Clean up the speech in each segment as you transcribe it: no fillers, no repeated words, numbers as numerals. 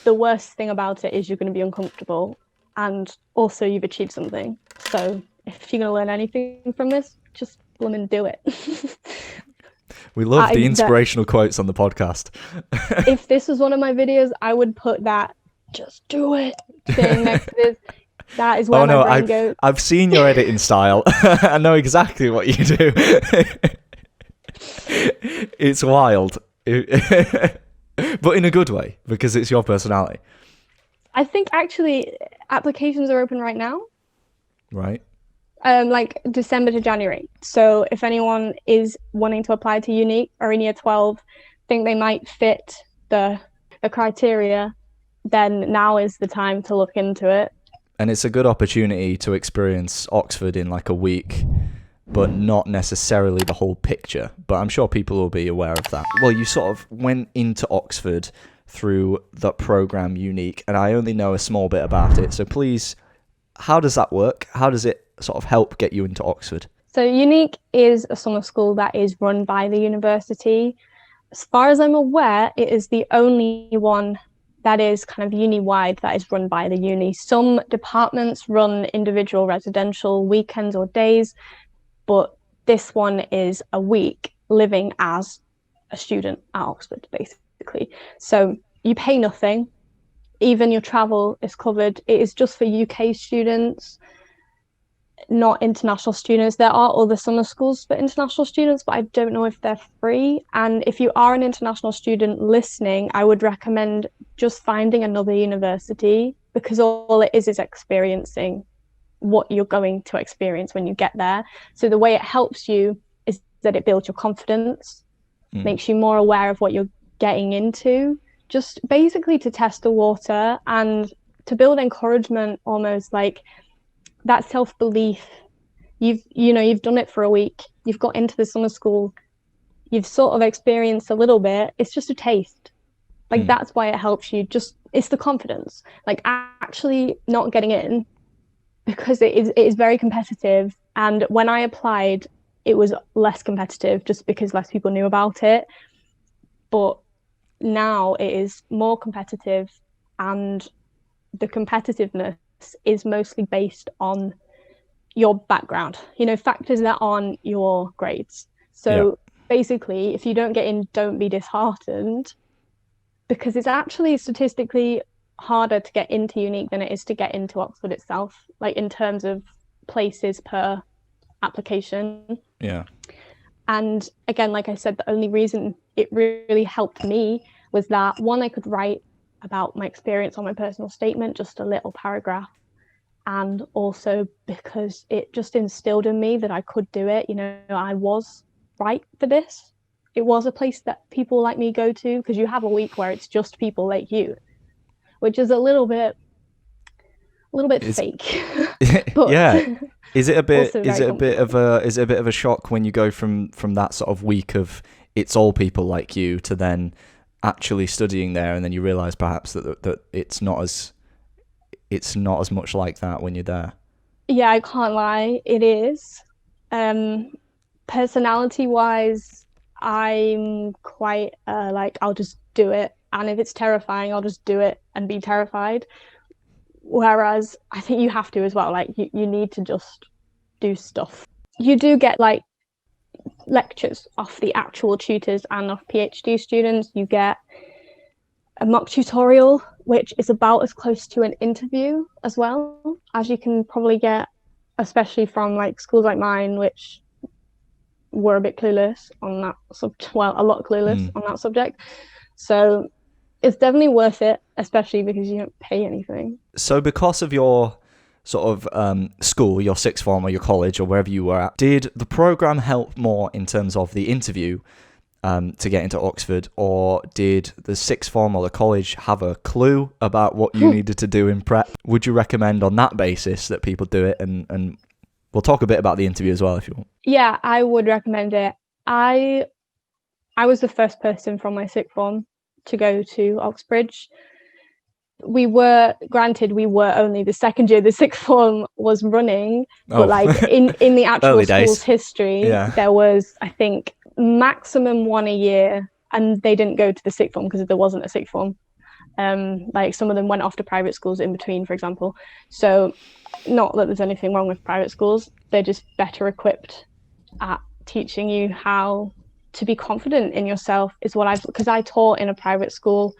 the worst thing about it is you're going to be uncomfortable, and also you've achieved something. So if you're going to learn anything from this, just blooming do it. We love the inspirational quotes on the podcast. If this was one of my videos, I would put that "just do it" thing next to this. That is where my brain goes. I've seen your editing style. I know exactly what you do. It's wild. But in a good way, because it's your personality. I think actually applications are open right now. Right. Like December to January. So if anyone is wanting to apply to UniQ or in year 12, think they might fit the criteria, then now is the time to look into it. And it's a good opportunity to experience Oxford in like a week, but not necessarily the whole picture. But I'm sure people will be aware of that. Well, you sort of went into Oxford through the program UniQ, and I only know a small bit about it. So please, how does that work? How does it sort of help get you into Oxford? So UniQ is a summer school that is run by the university. As far as I'm aware, it is the only one that is kind of uni-wide that is run by the uni. Some departments run individual residential weekends or days, but this one is a week living as a student at Oxford, basically. So you pay nothing. Even your travel is covered. It is just for UK students, not international students. There are other summer schools for international students, but I don't know if they're free. And if you are an international student listening, I would recommend just finding another university, because all it is experiencing what you're going to experience when you get there. So the way it helps you is that it builds your confidence, makes you more aware of what you're getting into, just basically to test the water and to build encouragement, almost like that self-belief. You've done it for a week, you've got into the summer school, you've sort of experienced a little bit. It's just a taste. Like that's why it helps you. Just, it's the confidence, like actually not getting in, because it is very competitive. And when I applied, it was less competitive just because less people knew about it. But now it is more competitive, and the competitiveness is mostly based on your background, factors that aren't your grades. So basically, if you don't get in, don't be disheartened, because it's actually statistically harder to get into UniQ than it is to get into Oxford itself, like in terms of places per application. Yeah. And again, like I said, the only reason it really helped me was that, one, I could write about my experience on my personal statement, just a little paragraph. And also because it just instilled in me that I could do it. I was right for this. It was a place that people like me go to, because you have a week where it's just people like you, which is a little bit fake. But yeah. Is it a bit of a shock when you go from that sort of week of it's all people like you to then actually studying there, and then you realize perhaps that it's not as much like that when you're there? Yeah, I can't lie, it is. Personality wise, I'm quite like, I'll just do it, and if it's terrifying, I'll just do it and be terrified. Whereas I think you have to as well, like you need to just do stuff. You do get like lectures off the actual tutors and off PhD students. You get a mock tutorial, which is about as close to an interview as well as you can probably get, especially from like schools like mine, which were a bit clueless on that subject. Well, a lot clueless on that subject. So it's definitely worth it, especially because you don't pay anything. So because of your sort of school, your sixth form or your college or wherever you were at, did the program help more in terms of the interview to get into Oxford, or did the sixth form or the college have a clue about what you needed to do in prep? Would you recommend on that basis that people do it? And we'll talk a bit about the interview as well if you want. Yeah, I would recommend it. I was the first person from my sixth form to go to Oxbridge. We were only the second year the sixth form was running, but like in the actual school's history, there was, I think, maximum one a year, and they didn't go to the sixth form because there wasn't a sixth form. Like some of them went off to private schools in between, for example. So not that there's anything wrong with private schools, they're just better equipped at teaching you how to be confident in yourself, is what because I taught in a private school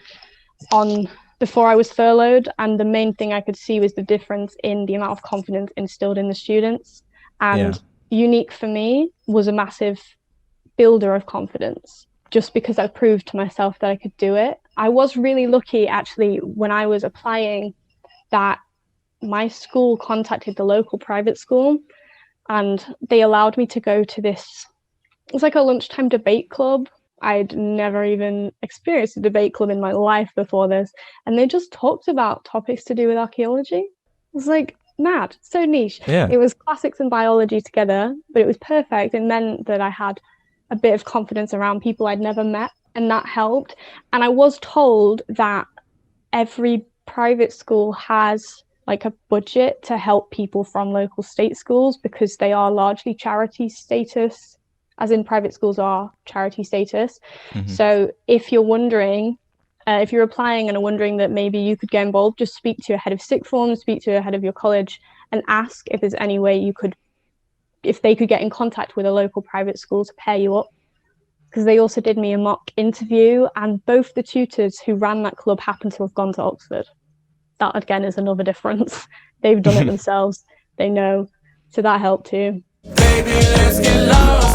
before I was furloughed, and the main thing I could see was the difference in the amount of confidence instilled in the students. And UniQ for me was a massive builder of confidence, just because I proved to myself that I could do it. I was really lucky, actually, when I was applying, that my school contacted the local private school and they allowed me to go to this, it was like a lunchtime debate club. I'd never even experienced a debate club in my life before this. And they just talked about topics to do with archaeology. It was like mad, so niche. Yeah. It was classics and biology together, but it was perfect. It meant that I had a bit of confidence around people I'd never met, and that helped. And I was told that every private school has like a budget to help people from local state schools, because they are largely charity status, as in private schools are charity status. So if you're wondering, if you're applying and are wondering that maybe you could get involved, just speak to your head of sixth form, speak to your head of your college, and ask if there's any way you could, if they could get in contact with a local private school to pair you up. Because they also did me a mock interview, and both the tutors who ran that club happened to have gone to Oxford. That again is another difference. They've done it themselves. They know. So that helped too. Baby, let's get lost.